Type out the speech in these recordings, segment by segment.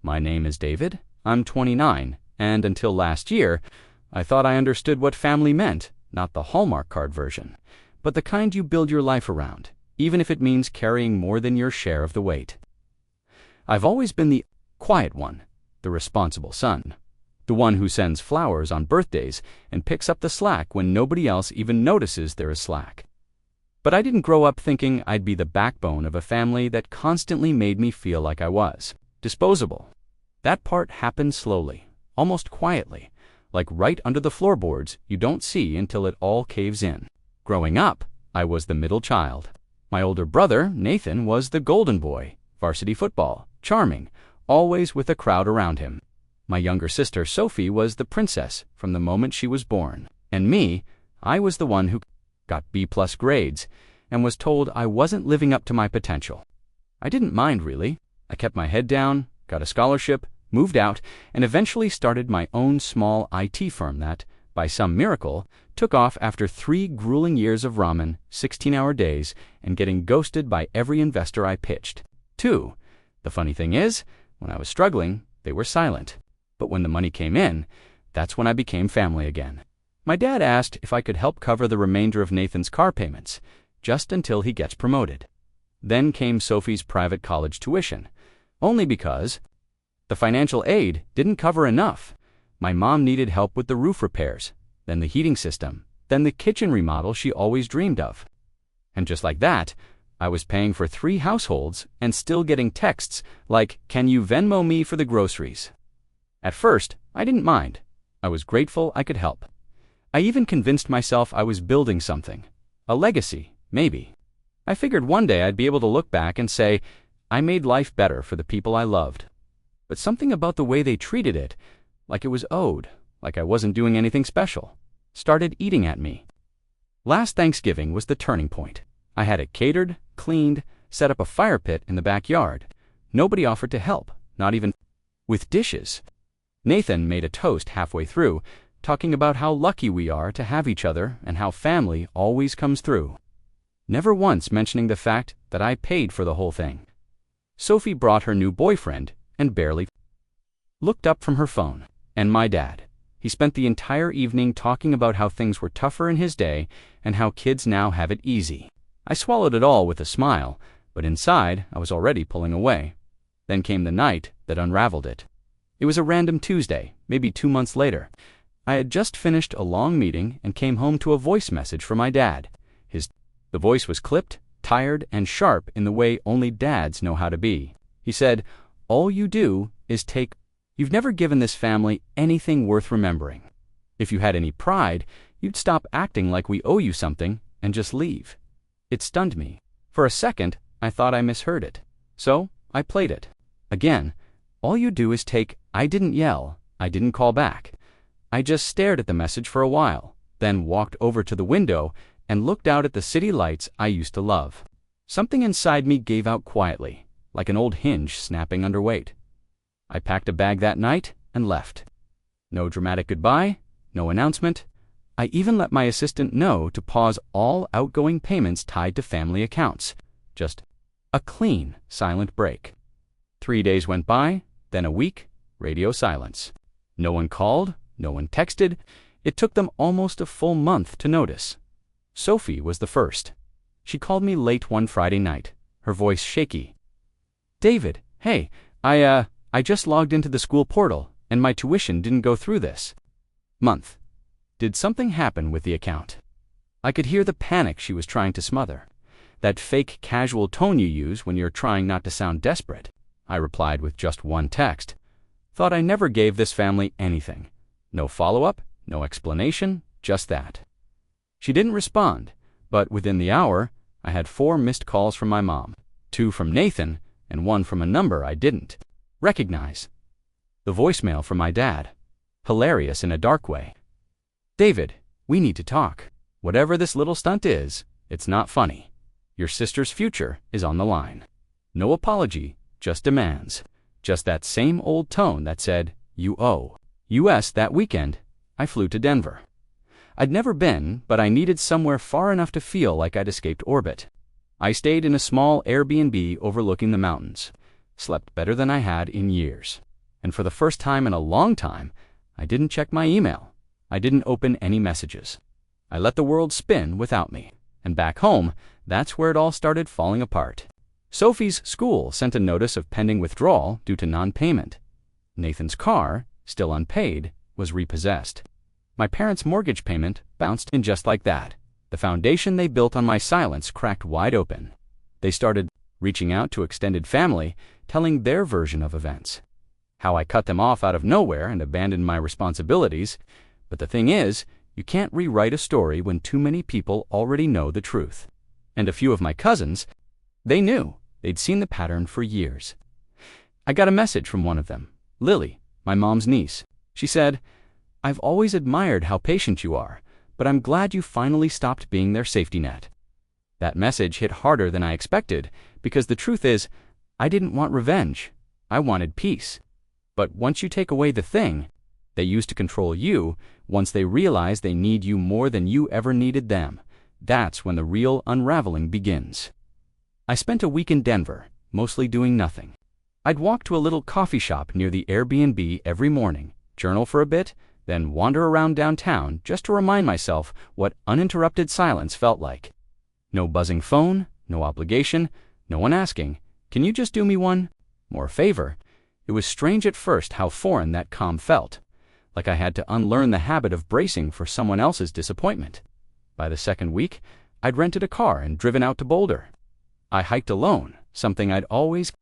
My name is David. I'm 29, and until last year, I thought I understood what family meant, not the Hallmark card version, but the kind you build your life around, even if it means carrying more than your share of the weight. I've always been the quiet one, the responsible son, the one who sends flowers on birthdays and picks up the slack when nobody else even notices there is slack. But I didn't grow up thinking I'd be the backbone of a family that constantly made me feel like I was disposable. That part happened slowly, almost quietly, like right under the floorboards you don't see until it all caves in. Growing up, I was the middle child. My older brother, Nathan, was the golden boy, varsity football, charming, always with a crowd around him. My younger sister, Sophie, was the princess from the moment she was born. And me, I was the one who got B-plus grades and was told I wasn't living up to my potential. I didn't mind, really. I kept my head down, got a scholarship, moved out, and eventually started my own small IT firm that, by some miracle, took off after 3 grueling years of ramen, 16-hour days, and getting ghosted by every investor I pitched. 2. The funny thing is, when I was struggling, they were silent. But when the money came in, that's when I became family again. My dad asked if I could help cover the remainder of Nathan's car payments, just until he gets promoted. Then came Sophie's private college tuition, only because the financial aid didn't cover enough. My mom needed help with the roof repairs, then the heating system, then the kitchen remodel she always dreamed of. And just like that, I was paying for 3 households and still getting texts like, "Can you Venmo me for the groceries?" At first, I didn't mind. I was grateful I could help. I even convinced myself I was building something. A legacy, maybe. I figured one day I'd be able to look back and say, I made life better for the people I loved. But something about the way they treated it, like it was owed, like I wasn't doing anything special, started eating at me. Last Thanksgiving was the turning point. I had it catered, cleaned, set up a fire pit in the backyard. Nobody offered to help, not even with dishes. Nathan made a toast halfway through, talking about how lucky we are to have each other and how family always comes through. Never once mentioning the fact that I paid for the whole thing. Sophie brought her new boyfriend and barely looked up from her phone. And my dad. He spent the entire evening talking about how things were tougher in his day and how kids now have it easy. I swallowed it all with a smile, but inside I was already pulling away. Then came the night that unraveled it. It was a random Tuesday, maybe 2 months later. I had just finished a long meeting and came home to a voice message from my dad. The voice was clipped, tired, and sharp in the way only dads know how to be. He said, "All you do is take. You've never given this family anything worth remembering. If you had any pride, you'd stop acting like we owe you something and just leave." It stunned me. For a second, I thought I misheard it. So, I played it. Again, all you do is take. I didn't yell. I didn't call back. I just stared at the message for a while, then walked over to the window and looked out at the city lights I used to love. Something inside me gave out quietly, like an old hinge snapping under weight. I packed a bag that night and left. No dramatic goodbye, no announcement. I even let my assistant know to pause all outgoing payments tied to family accounts. Just a clean, silent break. 3 days went by, then a week, radio silence. No one called, no one texted. It took them almost a full month to notice. Sophie was the first. She called me late one Friday night, her voice shaky. "David, hey, I just logged into the school portal, and my tuition didn't go through this month. Did something happen with the account?" I could hear the panic she was trying to smother. That fake casual tone you use when you're trying not to sound desperate. I replied with just one text. Thought I never gave this family anything. No follow-up, no explanation, just that. She didn't respond, but within the hour, I had 4 missed calls from my mom, 2 from Nathan, and 1 from a number I didn't recognize. The voicemail from my dad. Hilarious in a dark way. "David, we need to talk. Whatever this little stunt is, it's not funny. Your sister's future is on the line." No apology, just demands. Just that same old tone that said, "You owe." U.S. that weekend, I flew to Denver. I'd never been, but I needed somewhere far enough to feel like I'd escaped orbit. I stayed in a small Airbnb overlooking the mountains. Slept better than I had in years. And for the first time in a long time, I didn't check my email. I didn't open any messages. I let the world spin without me. And back home, that's where it all started falling apart. Sophie's school sent a notice of pending withdrawal due to non-payment. Nathan's car, still unpaid, was repossessed. My parents' mortgage payment bounced in just like that. The foundation they built on my silence cracked wide open. They started reaching out to extended family, telling their version of events. How I cut them off out of nowhere and abandoned my responsibilities. But the thing is, you can't rewrite a story when too many people already know the truth. And a few of my cousins, they knew. They'd seen the pattern for years. I got a message from one of them, Lily, my mom's niece. She said, "I've always admired how patient you are, but I'm glad you finally stopped being their safety net." That message hit harder than I expected, because the truth is, I didn't want revenge. I wanted peace. But once you take away the thing they used to control you, once they realize they need you more than you ever needed them, that's when the real unraveling begins. I spent a week in Denver, mostly doing nothing. I'd walk to a little coffee shop near the Airbnb every morning, journal for a bit, then wander around downtown just to remind myself what uninterrupted silence felt like. No buzzing phone, no obligation, no one asking, "Can you just do me one more favor?" It was strange at first how foreign that calm felt, like I had to unlearn the habit of bracing for someone else's disappointment. By the second week, I'd rented a car and driven out to Boulder. I hiked alone, something I'd always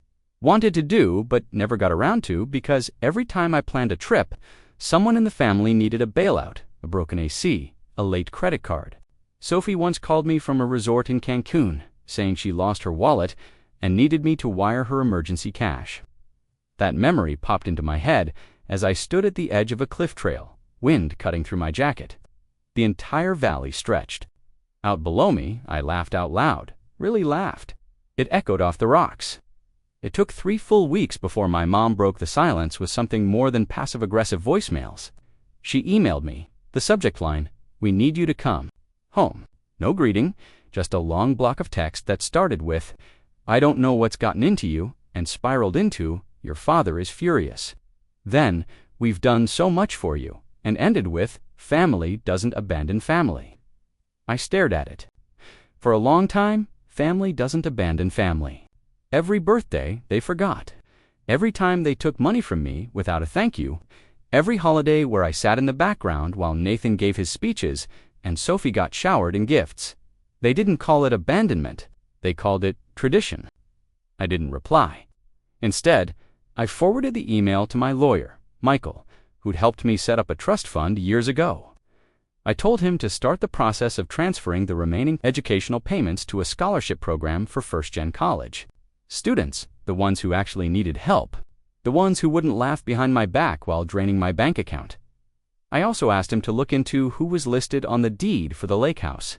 wanted to do but never got around to because every time I planned a trip, someone in the family needed a bailout, a broken AC, a late credit card. Sophie once called me from a resort in Cancun, saying she lost her wallet and needed me to wire her emergency cash. That memory popped into my head as I stood at the edge of a cliff trail, wind cutting through my jacket. The entire valley stretched. Out below me, I laughed out loud, really laughed. It echoed off the rocks. It took 3 full weeks before my mom broke the silence with something more than passive-aggressive voicemails. She emailed me, the subject line, "We need you to come home." No greeting, just a long block of text that started with, "I don't know what's gotten into you," and spiraled into, "Your father is furious." Then, "We've done so much for you," and ended with, "Family doesn't abandon family." I stared at it. For a long time, family doesn't abandon family. Every birthday, they forgot. Every time they took money from me without a thank you. Every holiday where I sat in the background while Nathan gave his speeches and Sophie got showered in gifts. They didn't call it abandonment. They called it tradition. I didn't reply. Instead, I forwarded the email to my lawyer, Michael, who'd helped me set up a trust fund years ago. I told him to start the process of transferring the remaining educational payments to a scholarship program for first-gen college. Students, the ones who actually needed help, the ones who wouldn't laugh behind my back while draining my bank account. I also asked him to look into who was listed on the deed for the lake house.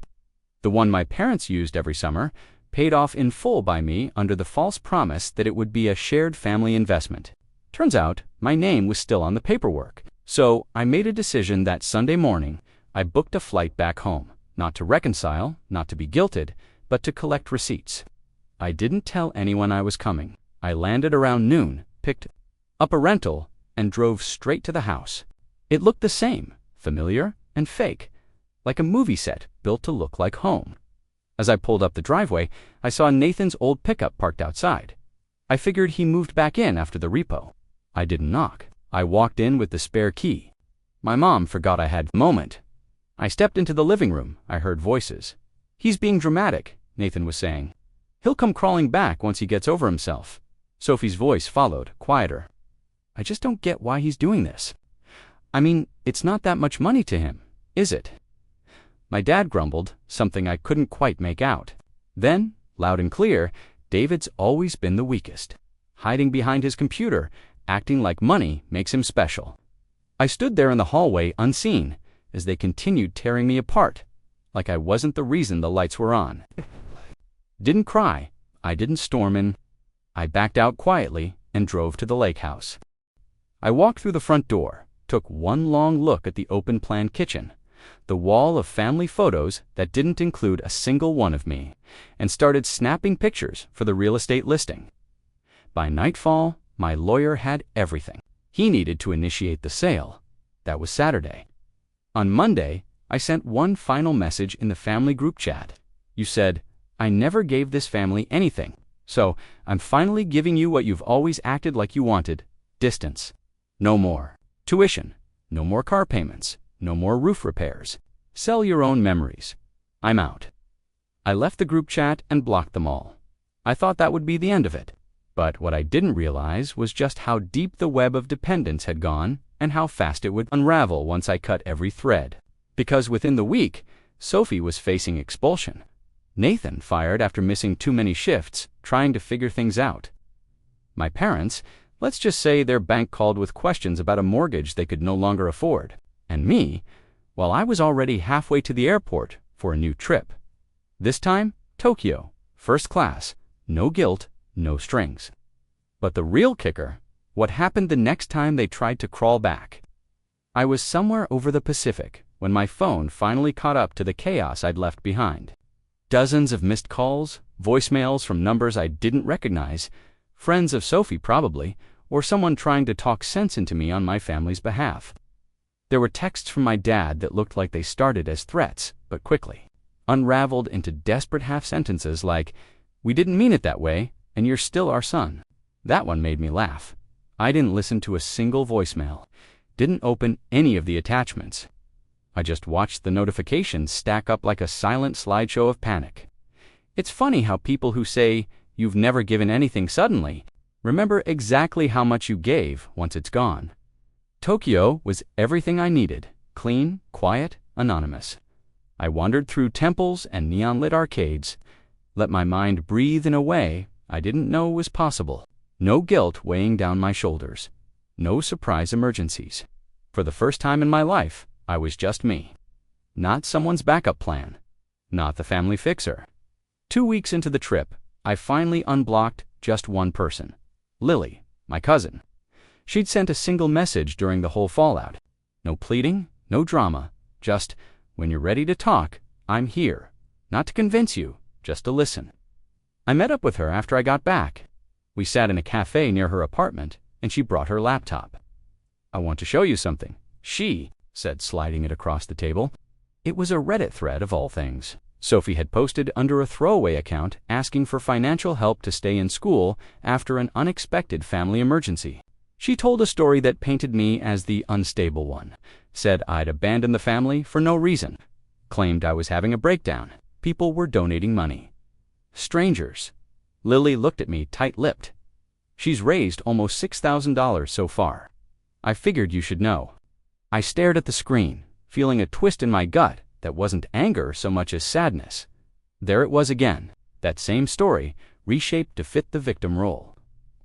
The one my parents used every summer, paid off in full by me under the false promise that it would be a shared family investment. Turns out, my name was still on the paperwork. So I made a decision that Sunday morning. I booked a flight back home, not to reconcile, not to be guilted, but to collect receipts. I didn't tell anyone I was coming. I landed around noon, picked up a rental, and drove straight to the house. It looked the same, familiar and fake, like a movie set built to look like home. As I pulled up the driveway, I saw Nathan's old pickup parked outside. I figured he moved back in after the repo. I didn't knock. I walked in with the spare key. My mom forgot I had a moment. I stepped into the living room. I heard voices. "He's being dramatic," Nathan was saying. "He'll come crawling back once he gets over himself." Sophie's voice followed, quieter. "I just don't get why he's doing this. I mean, it's not that much money to him, is it?" My dad grumbled, something I couldn't quite make out. Then, loud and clear, "David's always been the weakest. Hiding behind his computer, acting like money makes him special." I stood there in the hallway unseen, as they continued tearing me apart, like I wasn't the reason the lights were on. Didn't cry. I didn't storm in. I backed out quietly and drove to the lake house. I walked through the front door, took one long look at the open-plan kitchen, the wall of family photos that didn't include a single one of me, and started snapping pictures for the real estate listing. By nightfall, my lawyer had everything. He needed to initiate the sale. That was Saturday. On Monday, I sent one final message in the family group chat. You said, "I never gave this family anything, so I'm finally giving you what you've always acted like you wanted. Distance. No more. Tuition. No more car payments. No more roof repairs. Sell your own memories. I'm out." I left the group chat and blocked them all. I thought that would be the end of it. But what I didn't realize was just how deep the web of dependence had gone and how fast it would unravel once I cut every thread. Because within the week, Sophie was facing expulsion. Nathan fired after missing too many shifts, trying to figure things out. My parents, let's just say their bank called with questions about a mortgage they could no longer afford. And me, well, I was already halfway to the airport for a new trip. This time, Tokyo, first class, no guilt, no strings. But the real kicker, what happened the next time they tried to crawl back? I was somewhere over the Pacific when my phone finally caught up to the chaos I'd left behind. Dozens of missed calls, voicemails from numbers I didn't recognize, friends of Sophie probably, or someone trying to talk sense into me on my family's behalf. There were texts from my dad that looked like they started as threats, but quickly unraveled into desperate half-sentences like, "We didn't mean it that way, and you're still our son." That one made me laugh. I didn't listen to a single voicemail, didn't open any of the attachments. I just watched the notifications stack up like a silent slideshow of panic. It's funny how people who say, "You've never given anything suddenly," remember exactly how much you gave once it's gone. Tokyo was everything I needed, clean, quiet, anonymous. I wandered through temples and neon-lit arcades, let my mind breathe in a way I didn't know was possible. No guilt weighing down my shoulders. No surprise emergencies. For the first time in my life, I was just me. Not someone's backup plan. Not the family fixer. 2 weeks into the trip, I finally unblocked just one person. Lily, my cousin. She'd sent a single message during the whole fallout. No pleading, no drama, just, "When you're ready to talk, I'm here. Not to convince you, just to listen." I met up with her after I got back. We sat in a cafe near her apartment, and she brought her laptop. "I want to show you something," she said, sliding it across the table. It was a Reddit thread of all things. Sophie had posted under a throwaway account asking for financial help to stay in school after an unexpected family emergency. She told a story that painted me as the unstable one, said I'd abandoned the family for no reason, claimed I was having a breakdown. People were donating money. Strangers. Lily looked at me tight-lipped. "She's raised almost $6,000 so far. I figured you should know." I stared at the screen, feeling a twist in my gut that wasn't anger so much as sadness. There it was again, that same story, reshaped to fit the victim role.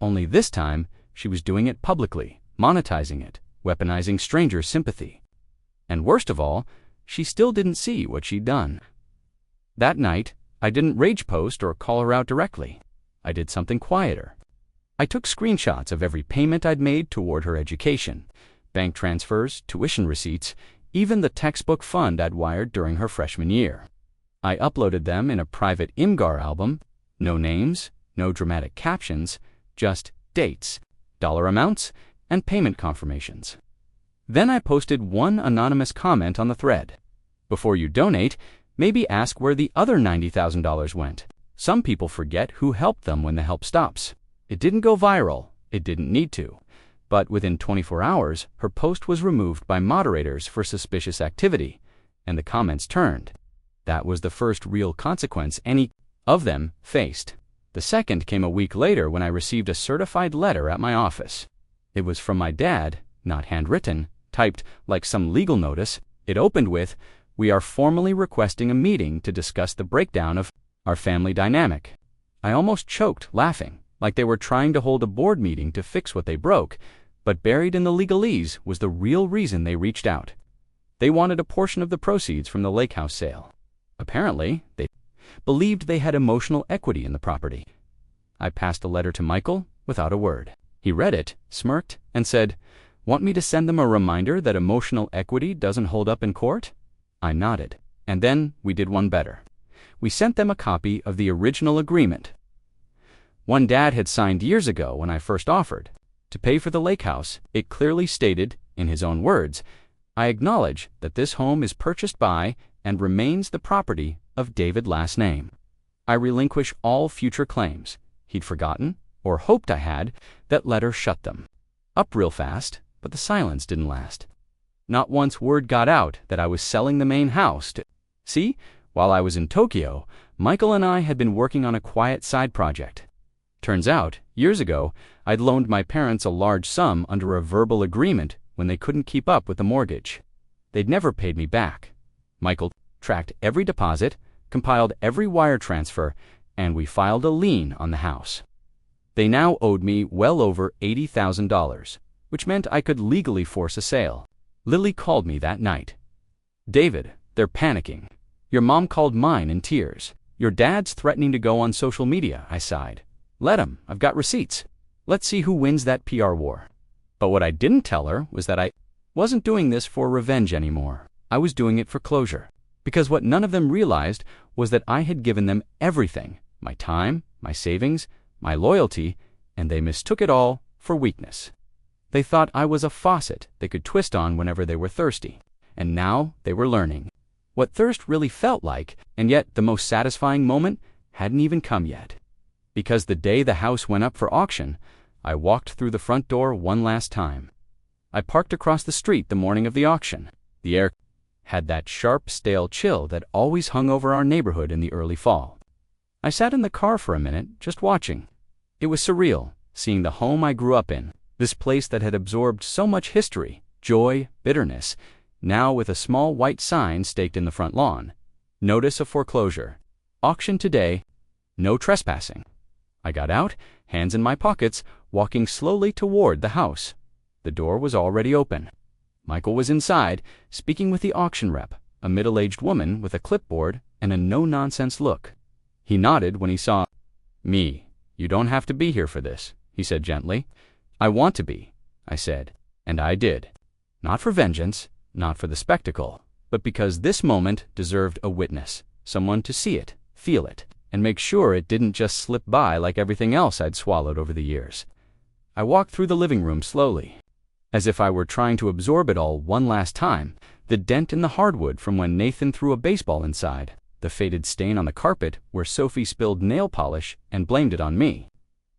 Only this time, she was doing it publicly, monetizing it, weaponizing strangers' sympathy. And worst of all, she still didn't see what she'd done. That night, I didn't rage post or call her out directly. I did something quieter. I took screenshots of every payment I'd made toward her education, bank transfers, tuition receipts, even the textbook fund I'd wired during her freshman year. I uploaded them in a private Imgur album, no names, no dramatic captions, just dates, dollar amounts, and payment confirmations. Then I posted one anonymous comment on the thread. Before you donate, maybe ask where the other $90,000 went. Some people forget who helped them when the help stops. It didn't go viral. It didn't need to. But within 24 hours, her post was removed by moderators for suspicious activity, and the comments turned. That was the first real consequence any of them faced. The second came a week later when I received a certified letter at my office. It was from my dad, not handwritten, typed like some legal notice. It opened with, "We are formally requesting a meeting to discuss the breakdown of our family dynamic." I almost choked laughing, like they were trying to hold a board meeting to fix what they broke, but buried in the legalese was the real reason they reached out. They wanted a portion of the proceeds from the lake house sale. Apparently, they believed they had emotional equity in the property. I passed the letter to Michael without a word. He read it, smirked, and said, "Want me to send them a reminder that emotional equity doesn't hold up in court?" I nodded, and then we did one better. We sent them a copy of the original agreement. One Dad had signed years ago when I first offered. To pay for the lake house, it clearly stated, in his own words, "I acknowledge that this home is purchased by and remains the property of David last name. I relinquish all future claims." He'd forgotten, or hoped I had, that letter shut them up real fast, but the silence didn't last. Not once word got out that I was selling the main house to... See, while I was in Tokyo, Michael and I had been working on a quiet side project. Turns out, years ago, I'd loaned my parents a large sum under a verbal agreement when they couldn't keep up with the mortgage. They'd never paid me back. Michael tracked every deposit, compiled every wire transfer, and we filed a lien on the house. They now owed me well over $80,000, which meant I could legally force a sale. Lily called me that night. "David, they're panicking. Your mom called mine in tears. Your dad's threatening to go on social media," I sighed. "Let him. I've got receipts. Let's see who wins that PR war." But what I didn't tell her was that I wasn't doing this for revenge anymore. I was doing it for closure. Because what none of them realized was that I had given them everything: my time, my savings, my loyalty, and they mistook it all for weakness. They thought I was a faucet they could twist on whenever they were thirsty. And now they were learning what thirst really felt like, and yet the most satisfying moment hadn't even come yet. Because the day the house went up for auction, I walked through the front door one last time. I parked across the street the morning of the auction. The air had that sharp, stale chill that always hung over our neighborhood in the early fall. I sat in the car for a minute, just watching. It was surreal, seeing the home I grew up in, this place that had absorbed so much history, joy, bitterness, now with a small white sign staked in the front lawn. Notice of foreclosure. Auction today. No trespassing. I got out, hands in my pockets, walking slowly toward the house. The door was already open. Michael was inside, speaking with the auction rep, a middle-aged woman with a clipboard and a no-nonsense look. He nodded when he saw me. "You don't have to be here for this," he said gently. "I want to be," I said, and I did. Not for vengeance, not for the spectacle, but because this moment deserved a witness, someone to see it, feel it, and make sure it didn't just slip by like everything else I'd swallowed over the years. I walked through the living room slowly, as if I were trying to absorb it all one last time: the dent in the hardwood from when Nathan threw a baseball inside, the faded stain on the carpet where Sophie spilled nail polish and blamed it on me,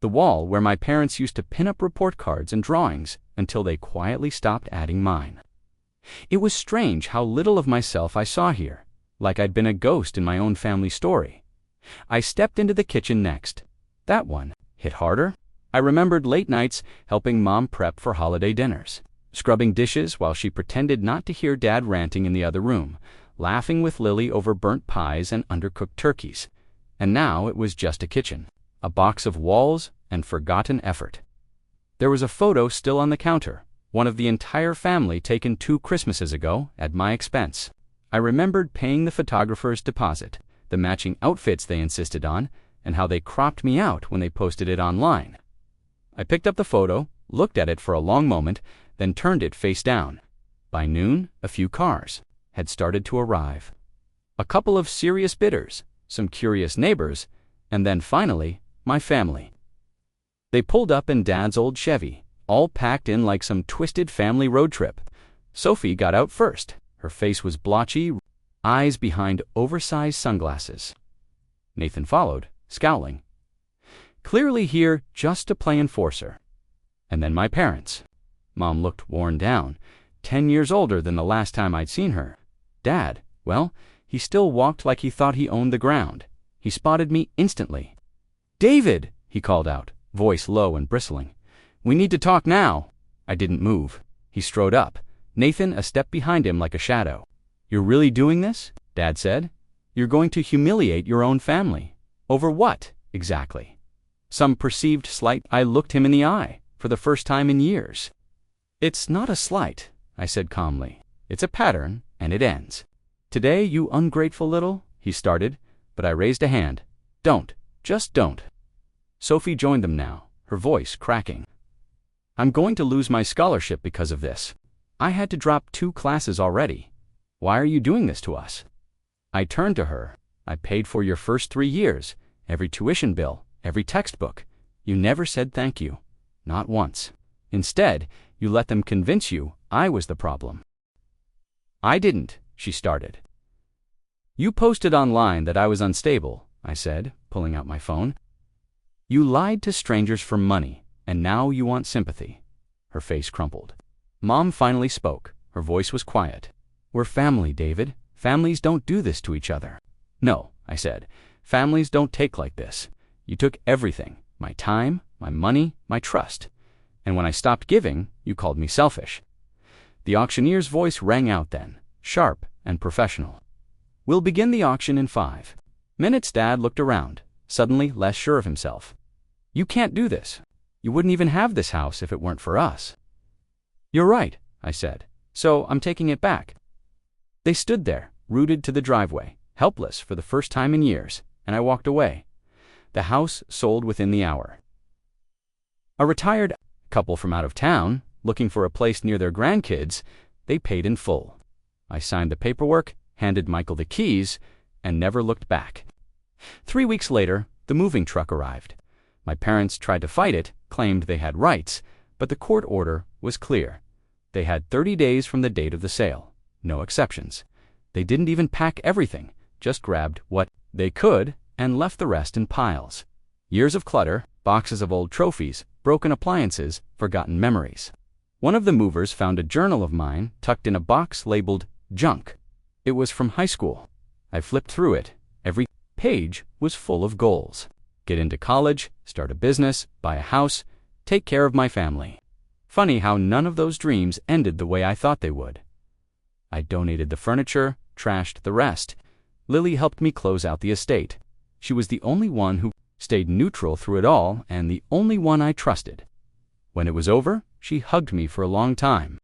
the wall where my parents used to pin up report cards and drawings until they quietly stopped adding mine. It was strange how little of myself I saw here, like I'd been a ghost in my own family story. I stepped into the kitchen next. That one hit harder. I remembered late nights helping Mom prep for holiday dinners, scrubbing dishes while she pretended not to hear Dad ranting in the other room, laughing with Lily over burnt pies and undercooked turkeys. And now it was just a kitchen, a box of walls and forgotten effort. There was a photo still on the counter, one of the entire family taken 2 Christmases ago at my expense. I remembered paying the photographer's deposit, the matching outfits they insisted on, and how they cropped me out when they posted it online. I picked up the photo, looked at it for a long moment, then turned it face down. By noon, a few cars had started to arrive. A couple of serious bidders, some curious neighbors, and then finally, my family. They pulled up in Dad's old Chevy, all packed in like some twisted family road trip. Sophie got out first. Her face was blotchy, eyes behind oversized sunglasses. Nathan followed, scowling, clearly here just to play enforcer. And then my parents. Mom looked worn down, 10 years older than the last time I'd seen her. Dad, well, he still walked like he thought he owned the ground. He spotted me instantly. "David!" he called out, voice low and bristling. "We need to talk now." I didn't move. He strode up, Nathan a step behind him like a shadow. "You're really doing this?" Dad said. "You're going to humiliate your own family. Over what, exactly?" Some perceived slight. I looked him in the eye, for the first time in years. "It's not a slight," I said calmly. "It's a pattern, and it ends. Today, you ungrateful little," he started, but I raised a hand. "Don't. Just don't." Sophie joined them now, her voice cracking. "I'm going to lose my scholarship because of this. I had to drop 2 classes already. Why are you doing this to us?" I turned to her. "I paid for your first 3 years, every tuition bill, every textbook. You never said thank you. Not once. Instead, you let them convince you I was the problem. I didn't, she started. You posted online that I was unstable, I said, pulling out my phone. You lied to strangers for money, and now you want sympathy. Her face crumpled. Mom finally spoke. Her voice was quiet. We're family, David. Families don't do this to each other. No, I said. Families don't take like this. You took everything. My time, my money, my trust. And when I stopped giving, you called me selfish. The auctioneer's voice rang out then, sharp and professional. We'll begin the auction in 5 minutes. Dad looked around, suddenly less sure of himself. You can't do this. You wouldn't even have this house if it weren't for us. You're right, I said. So I'm taking it back. They stood there, rooted to the driveway, helpless for the first time in years, and I walked away. The house sold within the hour. A retired couple from out of town, looking for a place near their grandkids, they paid in full. I signed the paperwork, handed Michael the keys, and never looked back. 3 weeks later, the moving truck arrived. My parents tried to fight it, claimed they had rights, but the court order was clear. They had 30 days from the date of the sale. No exceptions. They didn't even pack everything, just grabbed what they could and left the rest in piles. Years of clutter, boxes of old trophies, broken appliances, forgotten memories. One of the movers found a journal of mine tucked in a box labeled junk. It was from high school. I flipped through it. Every page was full of goals. Get into college, start a business, buy a house, take care of my family. Funny how none of those dreams ended the way I thought they would. I donated the furniture, trashed the rest. Lily helped me close out the estate. She was the only one who stayed neutral through it all and the only one I trusted. When it was over, she hugged me for a long time.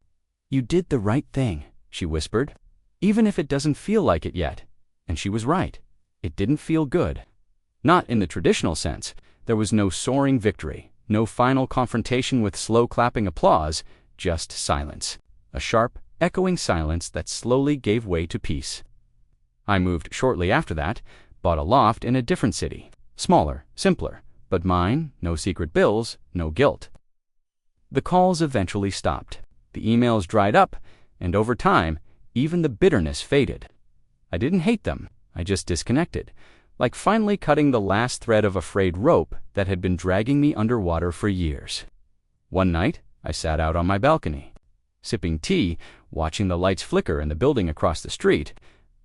You did the right thing, she whispered, even if it doesn't feel like it yet. And she was right. It didn't feel good. Not in the traditional sense. There was no soaring victory, no final confrontation with slow clapping applause, just silence. A sharp, echoing silence that slowly gave way to peace. I moved shortly after that, bought a loft in a different city. Smaller, simpler, but mine, no secret bills, no guilt. The calls eventually stopped. The emails dried up, and over time, even the bitterness faded. I didn't hate them, I just disconnected, like finally cutting the last thread of a frayed rope that had been dragging me underwater for years. One night, I sat out on my balcony, sipping tea, watching the lights flicker in the building across the street.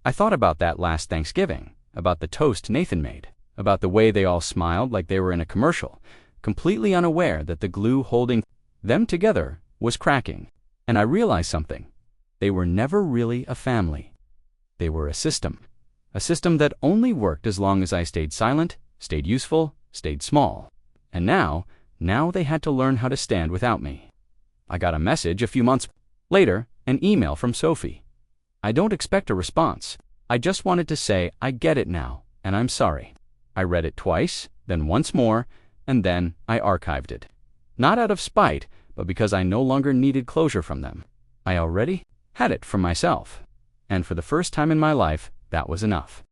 I thought about that last Thanksgiving, about the toast Nathan made, about the way they all smiled like they were in a commercial, completely unaware that the glue holding them together was cracking. And I realized something. They were never really a family. They were a system that only worked as long as I stayed silent, stayed useful, stayed small. And now they had to learn how to stand without me. I got a message a few months later, an email from Sophie. I don't expect a response. I just wanted to say I get it now, and I'm sorry. I read it twice, then once more, and then I archived it. Not out of spite, but because I no longer needed closure from them. I already had it from myself. And for the first time in my life, that was enough.